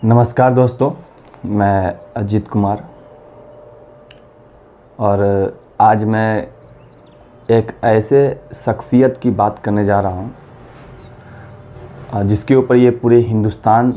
नमस्कार दोस्तों, मैं अजीत कुमार। और आज मैं एक ऐसे शख्सियत की बात करने जा रहा हूँ जिसके ऊपर ये पूरे हिंदुस्तान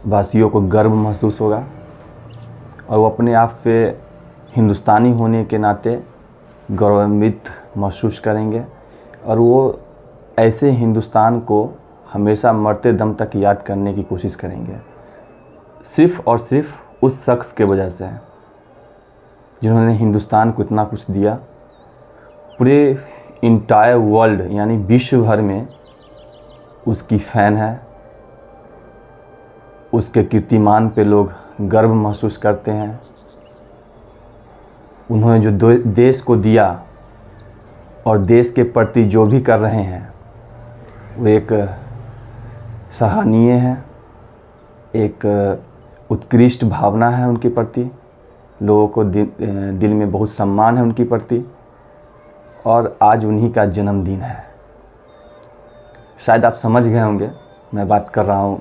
वासियों को गर्व महसूस होगा और वो अपने आप पे हिंदुस्तानी होने के नाते गौरवान्वित महसूस करेंगे। और वो ऐसे हिंदुस्तान को हमेशा मरते दम तक याद करने की कोशिश करेंगे, सिर्फ़ और सिर्फ उस शख्स के वजह से जिन्होंने हिंदुस्तान को इतना कुछ दिया। पूरे इंटायर वर्ल्ड यानी विश्व भर में उसकी फ़ैन है, उसके कीर्तिमान पे लोग गर्व महसूस करते हैं। उन्होंने जो देश को दिया और देश के प्रति जो भी कर रहे हैं वो एक सराहनीय है, एक उत्कृष्ट भावना है उनके प्रति। लोगों को दिल में बहुत सम्मान है उनके प्रति। और आज उन्हीं का जन्मदिन है। शायद आप समझ गए होंगे मैं बात कर रहा हूँ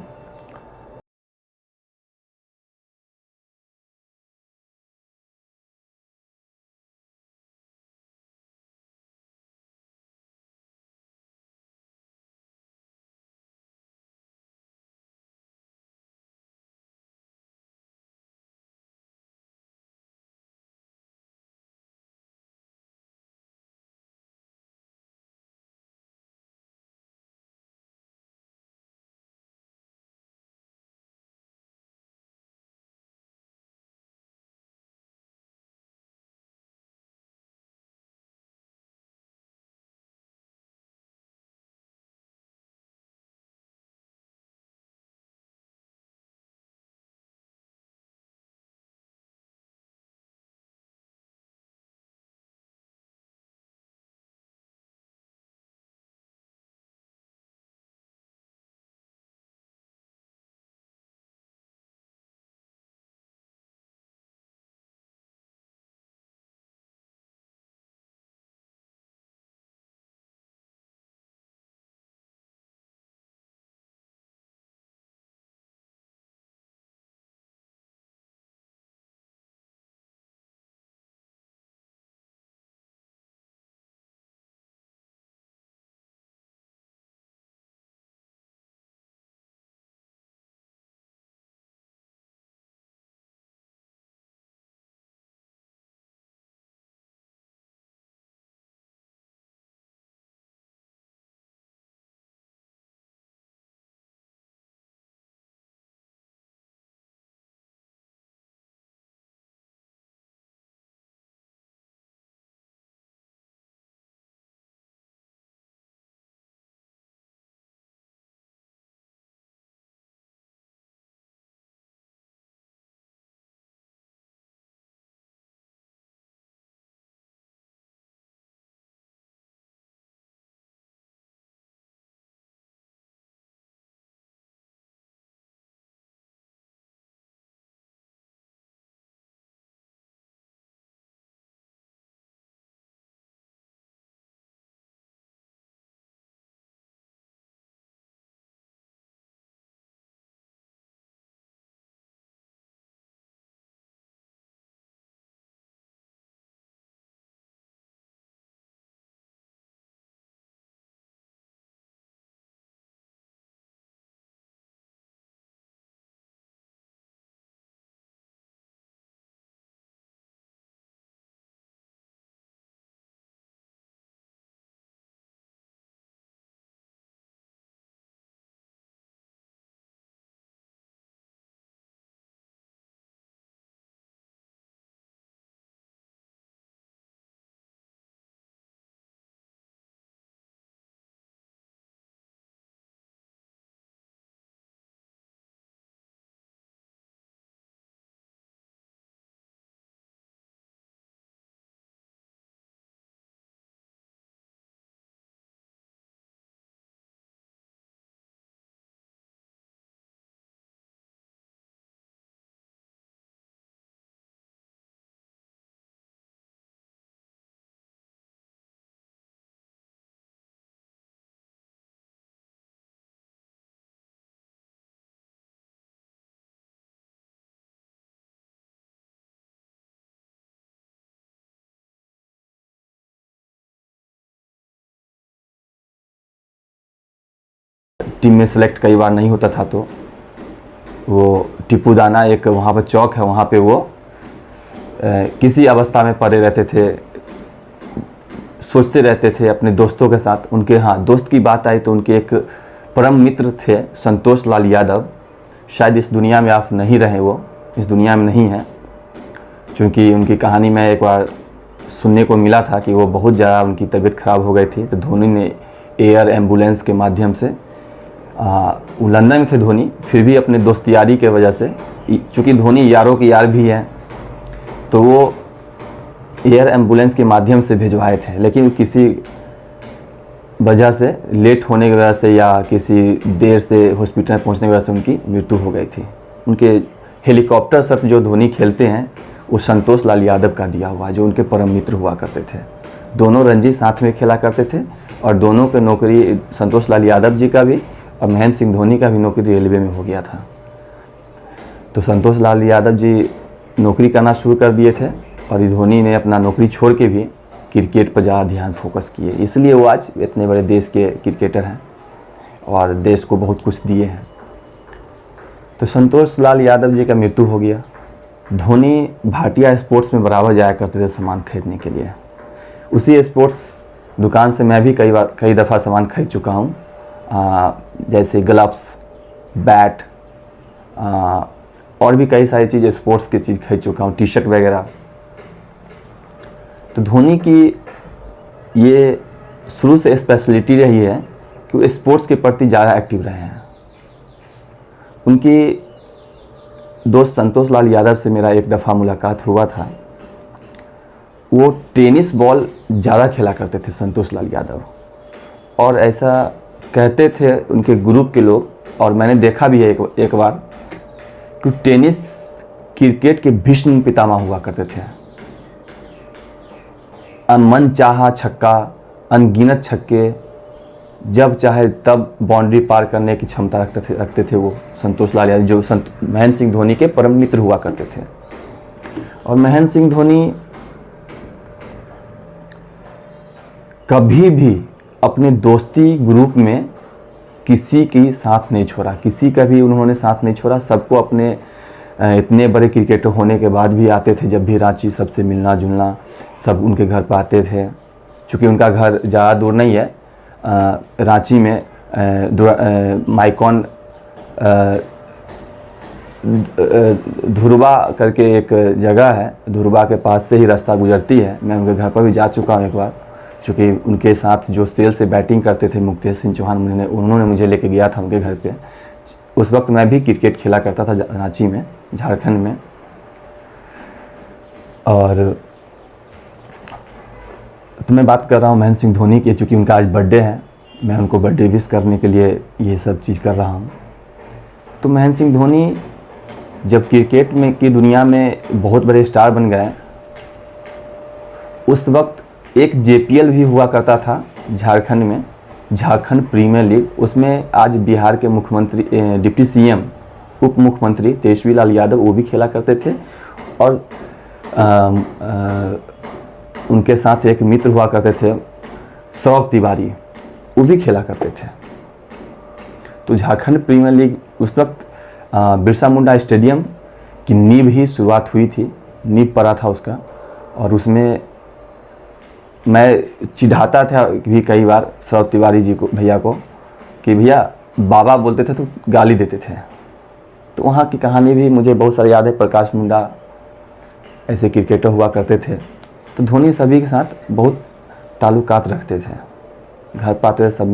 टीम में सेलेक्ट कई बार नहीं होता था, तो वो टिपुदाना एक वहाँ पर चौक है, वहाँ पे वो किसी अवस्था में पड़े रहते थे, सोचते रहते थे अपने दोस्तों के साथ। उनके दोस्त की बात आई तो उनके एक परम मित्र थे संतोष लाल यादव। शायद इस दुनिया में आप नहीं रहे, वो इस दुनिया में नहीं है, क्योंकि उनकी कहानी में एक बार सुनने को मिला था कि वो बहुत ज़्यादा उनकी तबीयत ख़राब हो गई थी, तो धोनी ने एयर एम्बुलेंस के माध्यम से, वो लंदन में थे धोनी, फिर भी अपने दोस्त यारी के वजह से, चूँकि धोनी यारों की यार भी है, तो वो एयर एम्बुलेंस के माध्यम से भिजवाए थे। लेकिन किसी वजह से, लेट होने की वजह से या किसी देर से हॉस्पिटल पहुंचने की वजह से उनकी मृत्यु हो गई थी। उनके हेलीकॉप्टर शॉट जो धोनी खेलते हैं वो संतोष लाल यादव का दिया हुआ, जो उनके परम मित्र हुआ करते थे। दोनों रणजी साथ में खेला करते थे और दोनों की नौकरी, संतोष लाल यादव जी का भी और महेंद्र सिंह धोनी का भी नौकरी रेलवे में हो गया था। तो संतोष लाल यादव जी नौकरी करना शुरू कर दिए थे और धोनी ने अपना नौकरी छोड़ के भी क्रिकेट पर ज़्यादा ध्यान फोकस किए, इसलिए वो आज इतने बड़े देश के क्रिकेटर हैं और देश को बहुत कुछ दिए हैं। तो संतोष लाल यादव जी का मृत्यु हो गया। धोनी भाटिया स्पोर्ट्स में बराबर जाया करते थे सामान खरीदने के लिए। उसी स्पोर्ट्स दुकान से मैं भी कई दफ़ा सामान खरीद चुका हूँ, जैसे ग्लव्स, बैट और भी कई सारी चीज़, स्पोर्ट्स की चीज़ खरीद चुका हूँ, टी शर्ट वगैरह। तो धोनी की ये शुरू से स्पेशलिटी रही है कि वो स्पोर्ट्स के प्रति ज़्यादा एक्टिव रहे हैं। उनकी दोस्त संतोष लाल यादव से मेरा एक दफ़ा मुलाकात हुआ था। वो टेनिस बॉल ज़्यादा खेला करते थे संतोष लाल यादव, और ऐसा कहते थे उनके ग्रुप के लोग, और मैंने देखा भी है एक बार कि टेनिस क्रिकेट के भीष्म पितामह हुआ करते थे। मन चाहा छक्का, अनगिनत छक्के, जब चाहे तब बाउंड्री पार करने की क्षमता रखते थे वो संतोष लाल यादव, जो महेंद्र सिंह धोनी के परम मित्र हुआ करते थे। और महेंद्र सिंह धोनी कभी भी अपने दोस्ती ग्रुप में किसी की साथ नहीं छोड़ा, किसी का भी उन्होंने साथ नहीं छोड़ा। सबको अपने, इतने बड़े क्रिकेटर होने के बाद भी आते थे, जब भी रांची सबसे मिलना जुलना, सब उनके घर पर आते थे। चूँकि उनका घर ज़्यादा दूर नहीं है, रांची में माइकॉन धुरबा करके एक जगह है, धुरबा के पास से ही रास्ता गुजरती है। मैं उनके घर पर भी जा चुका हूँ एक बार, चूँकि उनके साथ जो सेल से बैटिंग करते थे मुक्तेश सिंह चौहान, उन्होंने मुझे लेके गया था उनके घर पे। उस वक्त मैं भी क्रिकेट खेला करता था रांची में, झारखंड में। और तो मैं बात कर रहा हूँ महेंद्र सिंह धोनी की, चूँकि उनका आज बर्थडे है, मैं उनको बर्थडे विश करने के लिए ये सब चीज़ कर रहा हूँ। तो महेंद्र सिंह धोनी जब क्रिकेट में की दुनिया में बहुत बड़े स्टार बन गए, उस वक्त एक JPL भी हुआ करता था झारखंड में, झारखंड प्रीमियर लीग। उसमें आज बिहार के मुख्यमंत्री, डिप्टी CM, उप मुख्यमंत्री तेजस्वी लाल यादव वो भी खेला करते थे, और उनके साथ एक मित्र हुआ करते थे सौरभ तिवारी, वो भी खेला करते थे। तो झारखंड प्रीमियर लीग उस वक्त बिरसा मुंडा स्टेडियम की नींव ही शुरुआत हुई थी, नींव पड़ा था उसका। और उसमें मैं चिढ़ाता था भी कई बार सौरभ तिवारी जी को, भैया को, कि भैया बाबा बोलते थे तो गाली देते थे। तो वहाँ की कहानी भी मुझे बहुत सारी याद है। प्रकाश मुंडा ऐसे क्रिकेटर हुआ करते थे। तो धोनी सभी के साथ बहुत ताल्लुकात रखते थे, घर पर आते थे सब,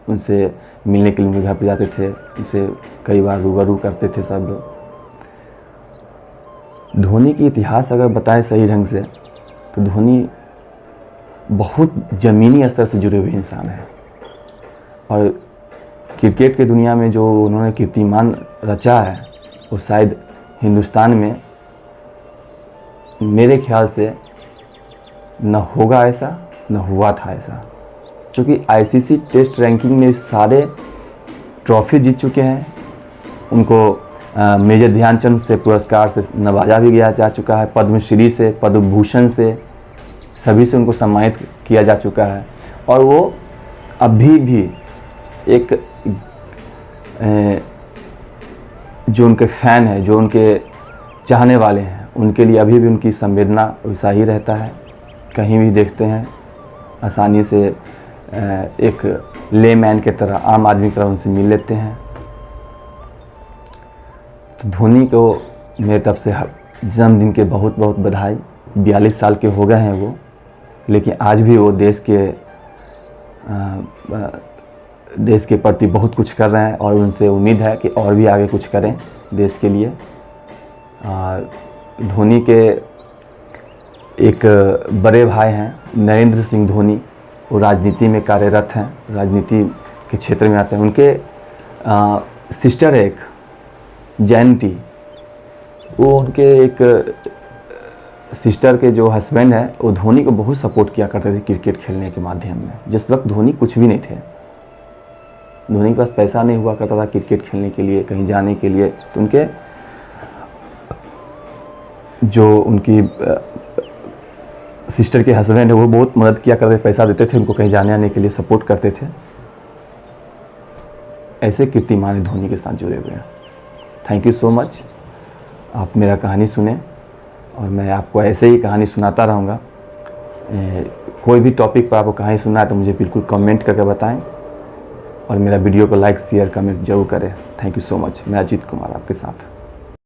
उनसे मिलने के लिए उनके घर पे जाते थे, उनसे कई बार रूबरू करते थे सब लोग। धोनी की इतिहास अगर बताएं सही ढंग से, तो धोनी बहुत ज़मीनी स्तर से जुड़े हुए इंसान हैं, और क्रिकेट की दुनिया में जो उन्होंने कीर्तिमान रचा है, वो शायद हिंदुस्तान में मेरे ख्याल से न होगा ऐसा, न हुआ था ऐसा। क्योंकि ICC टेस्ट रैंकिंग में सारे ट्रॉफी जीत चुके हैं। उनको मेजर ध्यानचंद से पुरस्कार से नवाजा भी जा चुका है, पद्मश्री से, पद्म भूषण से, सभी से उनको सम्मानित किया जा चुका है। और वो अभी भी एक जो उनके फ़ैन हैं, जो उनके चाहने वाले हैं, उनके लिए अभी भी उनकी संवेदना वैसा ही रहता है। कहीं भी देखते हैं आसानी से एक लेमैन के तरह, आम आदमी की तरह उनसे मिल लेते हैं। तो धोनी को मेरी तरफ से जन्मदिन के बहुत बहुत बधाई। 42 साल के हो गए हैं वो, लेकिन आज भी वो देश के प्रति बहुत कुछ कर रहे हैं और उनसे उम्मीद है कि और भी आगे कुछ करें देश के लिए। धोनी के एक बड़े भाई हैं नरेंद्र सिंह धोनी, वो राजनीति में कार्यरत हैं, राजनीति के क्षेत्र में आते हैं। उनके सिस्टर है एक जयंती, वो उनके एक सिस्टर के जो हस्बैंड है वो धोनी को बहुत सपोर्ट किया करते थे क्रिकेट खेलने के माध्यम में। जिस वक्त धोनी कुछ भी नहीं थे, धोनी के पास पैसा नहीं हुआ करता था क्रिकेट खेलने के लिए, कहीं जाने के लिए, तो उनके जो उनकी सिस्टर के हस्बैंड है वो बहुत मदद किया करते, पैसा देते थे उनको कहीं जाने आने के लिए, सपोर्ट करते थे। ऐसे कीर्तिमान धोनी के साथ जुड़े हुए हैं। थैंक यू सो मच, आप मेरा कहानी सुने और मैं आपको ऐसे ही कहानी सुनाता रहूँगा। कोई भी टॉपिक पर आपको कहानी सुनना है तो मुझे बिल्कुल कमेंट करके बताएं और मेरा वीडियो को लाइक शेयर कमेंट जरूर करें। Thank you so much. मैं अजीत कुमार आपके साथ।